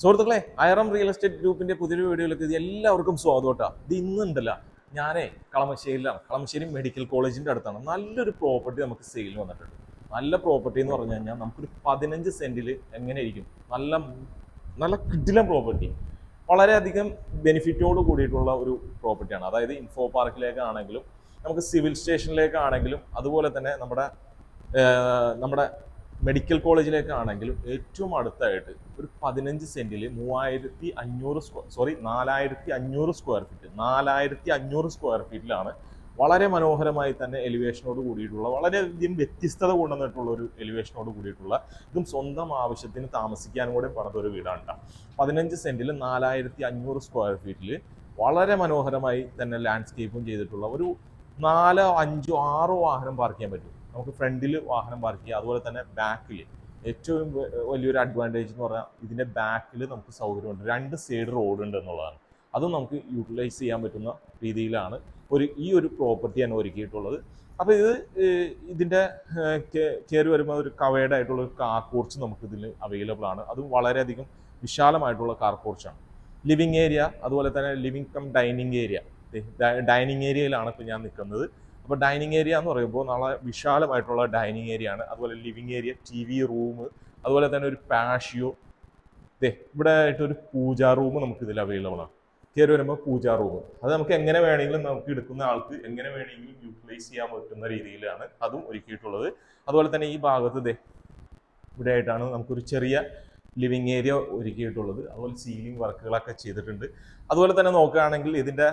സുഹൃത്തുക്കളെ, ഐറം real estate ഗ്രൂപ്പിന്റെ പുതിയൊരു വീഡിയോയിലേക്ക് എല്ലാവർക്കും സ്വാഗതം കേട്ടോ. ഇത് ഇന്നുണ്ടല്ല, ഞാനേ കളമശ്ശേരിയിലാണ്. കളമശ്ശേരി മെഡിക്കൽ കോളേജിന്റെ അടുത്താണ്. നല്ലൊരു പ്രോപ്പർട്ടി നമുക്ക് സെയിൽ വന്നിട്ടുണ്ട്. നല്ല പ്രോപ്പർട്ടി എന്ന് പറഞ്ഞു കഴിഞ്ഞാൽ നമുക്കൊരു 15 സെന്റിൽ എങ്ങനെ ഇരിക്കും, നല്ല നല്ല കിടിലൻ പ്രോപ്പർട്ടി, വളരെയധികം ബെനിഫിറ്റോട് കൂടിയിട്ടുള്ള ഒരു പ്രോപ്പർട്ടിയാണ്. അതായത് ഇൻഫോ പാർക്കിലേക്കാണെങ്കിലും നമുക്ക് സിവിൽ സ്റ്റേഷനിലേക്കാണെങ്കിലും അതുപോലെ തന്നെ നമ്മുടെ മെഡിക്കൽ കോളേജിലേക്കാണെങ്കിലും ഏറ്റവും അടുത്തായിട്ട് ഒരു 15 സെന്റിൽ 4500 സ്ക്വയർ ഫീറ്റ് 4500 സ്ക്വയർ ഫീറ്റിലാണ് വളരെ മനോഹരമായി തന്നെ എലിവേഷനോട് കൂടിയിട്ടുള്ള, വളരെയധികം വ്യത്യസ്തത കൊണ്ടുവന്നിട്ടുള്ള ഒരു എലിവേഷനോട് കൂടിയിട്ടുള്ള, ഇതും സ്വന്തം ആവശ്യത്തിന് താമസിക്കാനും കൂടെ പണിതൊരു വീടാണ്. 15 സെന്റിൽ 4500 സ്ക്വയർ ഫീറ്റിൽ വളരെ മനോഹരമായി തന്നെ ലാൻഡ്സ്കേപ്പും ചെയ്തിട്ടുള്ള ഒരു 4, 5, 6 വാഹനം പാർക്ക് ചെയ്യാൻ പറ്റും. നമുക്ക് ഫ്രണ്ടിൽ വാഹനം പാർക്ക് ചെയ്യാം. അതുപോലെ തന്നെ ബാക്കിൽ ഏറ്റവും വലിയൊരു അഡ്വാൻറ്റേജ് എന്ന് പറഞ്ഞാൽ ഇതിൻ്റെ ബാക്കിൽ നമുക്ക് സൗകര്യമുണ്ട്. 2 സൈഡ് റോഡ് ഉണ്ട് എന്നുള്ളതാണ്. അതും നമുക്ക് യൂട്ടിലൈസ് ചെയ്യാൻ പറ്റുന്ന രീതിയിലാണ് ഈ ഒരു പ്രോപ്പർട്ടി ആണ് ഒരുക്കിയിട്ടുള്ളത്. അപ്പോൾ ഇതിൻ്റെ കയറി വരുമ്പോൾ ഒരു കവേർഡ് ആയിട്ടുള്ള ഒരു കാർ പോർച്ച് നമുക്ക് ഇതിൽ അവൈലബിൾ ആണ്. അതും വളരെയധികം വിശാലമായിട്ടുള്ള കാർ പോർച്ചാണ്. ലിവിങ് ഏരിയ, അതുപോലെ തന്നെ living come dining area. Dining ഏരിയയിലാണ് ഇപ്പോൾ ഞാൻ നിൽക്കുന്നത്. അപ്പോൾ ഡൈനിങ് ഏരിയ എന്ന് പറയുമ്പോൾ നല്ല വിശാലമായിട്ടുള്ള ഡൈനിങ് ഏരിയ ആണ്. അതുപോലെ ലിവിങ് ഏരിയ, TV റൂം, അതുപോലെ തന്നെ ഒരു പാഷ്യോ, ഇവിടെ ആയിട്ടൊരു പൂജാ റൂം നമുക്ക് ഇതിൽ അവൈലബിൾ ആണ്. കയറി വരുമ്പോൾ പൂജാ റൂം, അത് നമുക്ക് എങ്ങനെ വേണമെങ്കിലും, നമുക്ക് എടുക്കുന്ന ആൾക്ക് എങ്ങനെ വേണമെങ്കിലും യൂട്ടിലൈസ് ചെയ്യാൻ പറ്റുന്ന രീതിയിലാണ് അതും ഒരുക്കിയിട്ടുള്ളത്. അതുപോലെ തന്നെ ഈ ഭാഗത്ത് ഇവിടെ ആയിട്ടാണ് നമുക്കൊരു ചെറിയ ലിവിങ് ഏരിയ ഒരുക്കിയിട്ടുള്ളത്. അതുപോലെ സീലിംഗ് വർക്കുകളൊക്കെ ചെയ്തിട്ടുണ്ട്. അതുപോലെ തന്നെ നോക്കുകയാണെങ്കിൽ ഇതിൻ്റെ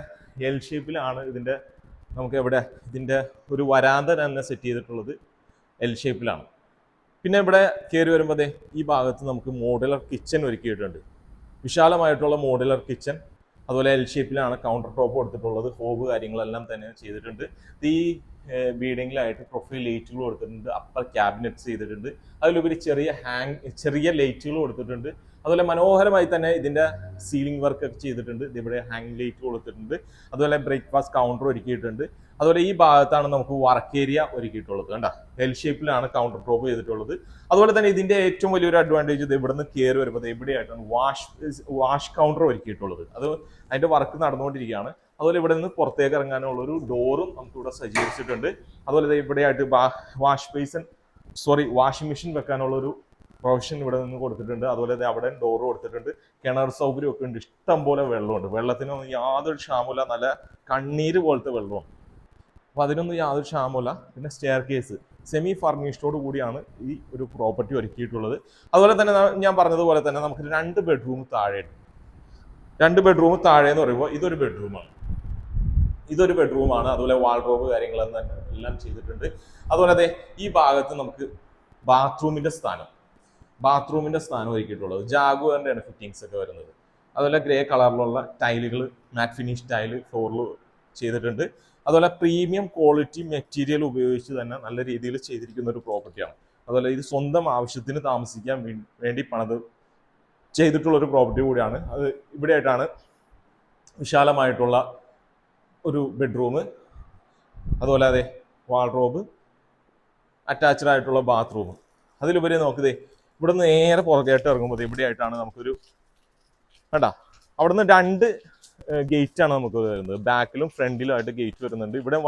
എൽ ഷേപ്പിലാണ് നമുക്ക് ഇതിൻ്റെ ഒരു വരാന്ത തന്നെ സെറ്റ് ചെയ്തിട്ടുള്ളത് എൽ ഷേപ്പിലാണ്. പിന്നെ ഇവിടെ കയറി വരുമ്പോൾ ഈ ഭാഗത്ത് നമുക്ക് മോഡുലർ കിച്ചൺ ഒരുക്കിയിട്ടുണ്ട്. വിശാലമായിട്ടുള്ള മോഡുലർ കിച്ചൺ, അതുപോലെ എൽ ഷേപ്പിലാണ് കൗണ്ടർ ടോപ്പ് കൊടുത്തിട്ടുള്ളത്. ഹോബ് കാര്യങ്ങളെല്ലാം തന്നെ ചെയ്തിട്ടുണ്ട്. ഈ ബീഡിങ്ങിലായിട്ട് പ്രൊഫൈൽ ലൈറ്റുകൾ കൊടുത്തിട്ടുണ്ട്. അപ്പർ ക്യാബിനറ്റ്സ് ചെയ്തിട്ടുണ്ട്. അതിലുപരി ചെറിയ ലൈറ്റുകൾ കൊടുത്തിട്ടുണ്ട്. അതുപോലെ മനോഹരമായി തന്നെ ഇതിൻ്റെ സീലിംഗ് വർക്ക് ഒക്കെ ചെയ്തിട്ടുണ്ട്. ഇവിടെ ഹാങ് ലൈറ്റ് കൊടുത്തിട്ടുണ്ട്. അതുപോലെ ബ്രേക്ക്ഫാസ്റ്റ് കൗണ്ടർ ഒരുക്കിയിട്ടുണ്ട്. അതുപോലെ ഈ ഭാഗത്താണ് നമുക്ക് വർക്ക് ഏരിയ ഒരുക്കിയിട്ടുള്ളത്. കണ്ട, എൽ ഷേപ്പിലാണ് കൗണ്ടർ ടോപ്പ് ചെയ്തിട്ടുള്ളത്. അതുപോലെ തന്നെ ഇതിന്റെ ഏറ്റവും വലിയൊരു അഡ്വാൻറ്റേജ് ഇവിടെ നിന്ന് കയറി വരുമ്പോൾ എവിടെയായിട്ടാണ് വാഷ് കൗണ്ടർ ഒരുക്കിയിട്ടുള്ളത്. അതിന്റെ വർക്ക് നടന്നുകൊണ്ടിരിക്കുകയാണ്. അതുപോലെ ഇവിടെ നിന്ന് പുറത്തേക്ക് ഇറങ്ങാനുള്ള ഒരു ഡോറും നമുക്ക് ഇവിടെ സജ്ജീകരിച്ചിട്ടുണ്ട്. അതുപോലെ ഇവിടെയായിട്ട് വാഷിംഗ് മെഷീൻ വെക്കാനുള്ള ഒരു പ്രൊവിഷൻ ഇവിടെ നിന്ന് കൊടുത്തിട്ടുണ്ട്. അതുപോലെ അവിടെ ഡോർ കൊടുത്തിട്ടുണ്ട്. കിണർ സൗകര്യം ഒക്കെ ഉണ്ട്. ഇഷ്ടം പോലെ വെള്ളമുണ്ട്. വെള്ളത്തിനൊന്നും യാതൊരു ക്ഷാമമില്ല. നല്ല കണ്ണീര് പോലത്തെ വെള്ളമാണ്. അപ്പോൾ അതിനൊന്നും യാതൊരു ക്ഷാമമില്ല. പിന്നെ സ്റ്റെയർ കേസ് സെമി ഫർണിഷ്ഡോട് കൂടിയാണ് ഈ ഒരു പ്രോപ്പർട്ടി ഒരുക്കിയിട്ടുള്ളത്. അതുപോലെ തന്നെ ഞാൻ പറഞ്ഞതുപോലെ തന്നെ നമുക്ക് 2 ബെഡ്റൂം താഴെ എന്ന് പറയുമ്പോൾ ഇതൊരു ബെഡ്റൂമാണ്. അതുപോലെ വാൾഡ്രോബ് കാര്യങ്ങളെല്ലാം ചെയ്തിട്ടുണ്ട്. അതുപോലെ ഈ ഭാഗത്ത് നമുക്ക് ബാത്റൂമിന്റെ സ്ഥാനം ഒരുക്കിയിട്ടുള്ളത്. ജാഗുവാറിന്റെ ഫിറ്റിംഗ്സ് ഒക്കെ വരുന്നത്. അതുപോലെ ഗ്രേ കളറിലുള്ള ടൈലുകൾ, മാറ്റ് ഫിനിഷ് ടൈല് ഫ്ലോറിൽ ചെയ്തിട്ടുണ്ട്. അതുപോലെ പ്രീമിയം ക്വാളിറ്റി മെറ്റീരിയൽ ഉപയോഗിച്ച് തന്നെ നല്ല രീതിയിൽ ചെയ്തിരിക്കുന്ന ഒരു പ്രോപ്പർട്ടിയാണ്. അതുപോലെ ഇത് സ്വന്തം ആവശ്യത്തിന് താമസിക്കാൻ വേണ്ടി ചെയ്തിട്ടുള്ള ഒരു പ്രോപ്പർട്ടി കൂടിയാണ്. അത് ഇവിടെയായിട്ടാണ് വിശാലമായിട്ടുള്ള ഒരു ബെഡ്റൂം, അതുപോലെ വാൾഡ്രോബ്, അറ്റാച്ച്ഡ് ആയിട്ടുള്ള ബാത്റൂം. അതിലുപരി നോക്കുക, ഇവിടെ നിന്ന് നേരെ പുറകേട്ട് ഇറങ്ങുമ്പോൾ ഇവിടെയായിട്ടാണ് നമുക്കൊരു അവിടെ നിന്ന് 2 ഗേറ്റാണ് നമുക്ക് വരുന്നത്. ബാക്കിലും ഫ്രണ്ടിലും ആയിട്ട് ഗേറ്റ് വരുന്നുണ്ട്. ഇവിടെ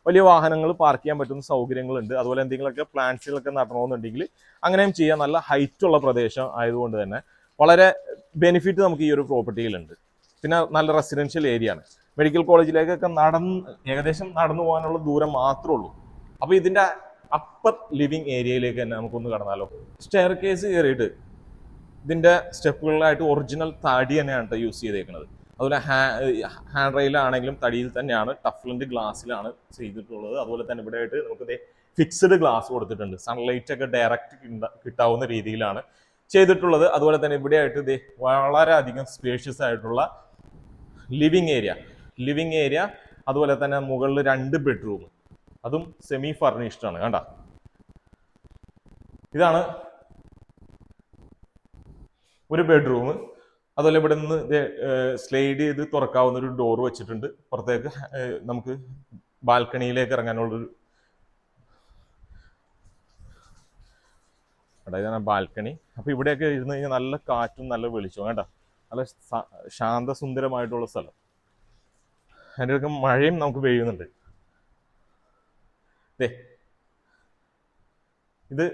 വലിയ വാഹനങ്ങൾ പാർക്ക് ചെയ്യാൻ പറ്റുന്ന സൗകര്യങ്ങളുണ്ട്. അതുപോലെ എന്തെങ്കിലുമൊക്കെ പ്ലാന്റ്സുകളൊക്കെ നടണമെന്നുണ്ടെങ്കിൽ അങ്ങനെയും ചെയ്യാൻ നല്ല ഹൈറ്റ് ഉള്ള പ്രദേശം ആയതുകൊണ്ട് തന്നെ വളരെ ബെനിഫിറ്റ് നമുക്ക് ഈ ഒരു പ്രോപ്പർട്ടിയിലുണ്ട്. പിന്നെ നല്ല റെസിഡൻഷ്യൽ ഏരിയ ആണ്. മെഡിക്കൽ കോളേജിലേക്കൊക്കെ ഏകദേശം നടന്നു പോകാനുള്ള ദൂരം മാത്രമേ ഉള്ളൂ. അപ്പോൾ ഇതിൻ്റെ അപ്പർ ലിവിങ് ഏരിയയിലേക്ക് തന്നെ നമുക്കൊന്ന് കടന്നാലോ. സ്റ്റെയർ കേസ് കയറിയിട്ട് ഇതിൻ്റെ സ്റ്റെപ്പുകളിലായിട്ട് ഒറിജിനൽ തടി തന്നെയാണ് യൂസ് ചെയ്തേക്കുന്നത്. അതുപോലെ ഹാൻഡ് റെയിലാണെങ്കിലും തടിയിൽ തന്നെയാണ്, ടഫ്ലൻഡ് ഗ്ലാസ്സിലാണ് ചെയ്തിട്ടുള്ളത്. അതുപോലെ തന്നെ ഇവിടെ ആയിട്ട് നമുക്ക് ഫിക്സ്ഡ് ഗ്ലാസ് കൊടുത്തിട്ടുണ്ട്. സൺലൈറ്റ് ഒക്കെ ഡയറക്റ്റ് കിട്ടാവുന്ന രീതിയിലാണ് ചെയ്തിട്ടുള്ളത്. അതുപോലെ തന്നെ ഇവിടെ ആയിട്ട് വളരെയധികം സ്പേഷ്യസ് ആയിട്ടുള്ള ലിവിങ് ഏരിയ. അതുപോലെ തന്നെ മുകളിൽ 2 ബെഡ്റൂം, അതും സെമി ഫർണിഷ്ഡ് ആണ്. കണ്ട, ഇതാണ് ഒരു ബെഡ്റൂം. അതുപോലെ ഇവിടെ നിന്ന് സ്ലൈഡ് ചെയ്ത് തുറക്കാവുന്ന ഒരു ഡോർ വെച്ചിട്ടുണ്ട്. പുറത്തേക്ക് നമുക്ക് ബാൽക്കണിയിലേക്ക് ഇറങ്ങാനുള്ളൊരു അതായത് ബാൽക്കണി. അപ്പോൾ ഇവിടെയൊക്കെ ഇരുന്ന് കഴിഞ്ഞാൽ നല്ല കാറ്റും നല്ല വെളിച്ചവും കേട്ടോ, നല്ല ശാന്തസുന്ദരമായിട്ടുള്ള സ്ഥലം. അതിൻ്റെ ഒക്കെ മഴയും നമുക്ക് പെയ്യുന്നുണ്ട്. ഇത്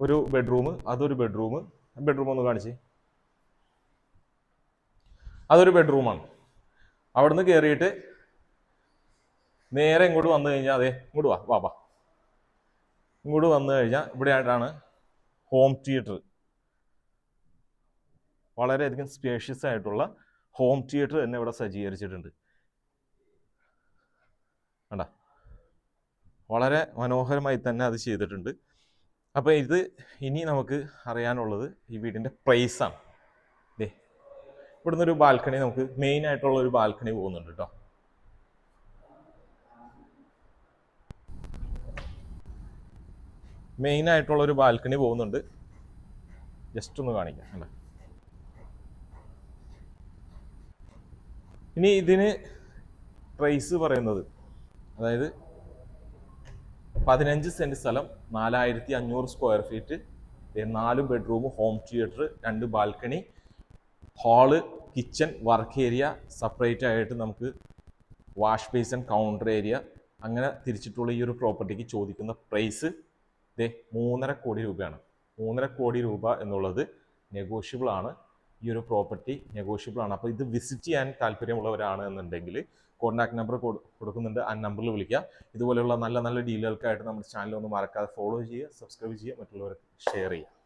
ഒരു ബെഡ്റൂം, അതൊരു ബെഡ്റൂം. ബെഡ്റൂം ഒന്ന് കാണിച്ച്. അതൊരു ബെഡ്റൂമാണ്. അവിടുന്ന് കയറിയിട്ട് നേരെ ഇങ്ങോട്ട് വന്നു കഴിഞ്ഞാൽ ഇങ്ങോട്ട് വാ. ഇങ്ങോട്ട് വന്നു കഴിഞ്ഞാൽ ഇവിടെ ആയിട്ടാണ് ഹോം തിയേറ്റർ. വളരെയധികം സ്പേഷ്യസ് ആയിട്ടുള്ള ഹോം തിയേറ്റർ തന്നെ ഇവിടെ സജ്ജീകരിച്ചിട്ടുണ്ട്. കണ്ട, വളരെ മനോഹരമായി തന്നെ അത് ചെയ്തിട്ടുണ്ട്. അപ്പോൾ ഇത് ഇനി നമുക്ക് അറിയാനുള്ളത് ഈ വീടിൻ്റെ പ്രൈസാണ്. ഇവിടുന്ന് ഒരു ബാൽക്കണി, നമുക്ക് മെയിൻ ആയിട്ടുള്ള ഒരു ബാൽക്കണി പോകുന്നുണ്ട് കേട്ടോ. മെയിൻ ആയിട്ടുള്ള ഒരു ബാൽക്കണി പോകുന്നുണ്ട്. ജസ്റ്റ് ഒന്ന് കാണിക്കാം അല്ലേ. ഇനി ഇതിന് പ്രൈസ് പറയുന്നത്, അതായത് 15 സെന്റ് സ്ഥലം, 4500 square feet, 4 bedroom, home theatre, 2 balcony, hall, kitchen, work area, separate ആയിട്ട് നമുക്ക് വാഷ് ബേസിൻ, കൗണ്ടർ ഏരിയ, അങ്ങനെ തിരിച്ചിട്ടുള്ള ഈ ഒരു പ്രോപ്പർട്ടിക്ക് ചോദിക്കുന്ന പ്രൈസ് 3.5 കോടി രൂപയാണ്. 3.5 കോടി രൂപ എന്നുള്ളത് നെഗോഷ്യബിൾ ആണ്. ഈ ഒരു പ്രോപ്പർട്ടി നെഗോഷ്യബിൾ ആണ്. അപ്പോൾ ഇത് വിസിറ്റ് ചെയ്യാൻ താല്പര്യമുള്ളവരാണ് എന്നുണ്ടെങ്കിൽ കോൺടാക്ട് നമ്പർ കൊടുക്കുന്നുണ്ട്, ആ നമ്പറിൽ വിളിക്കുക. ഇതുപോലെയുള്ള നല്ല നല്ല ഡീലുകൾക്കായിട്ട് നമ്മുടെ ചാനൽ ഒന്ന് മറക്കാതെ ഫോളോ ചെയ്യുക, സബ്സ്ക്രൈബ് ചെയ്യുക, മറ്റുള്ളവർക്ക് ഷെയർ ചെയ്യുക.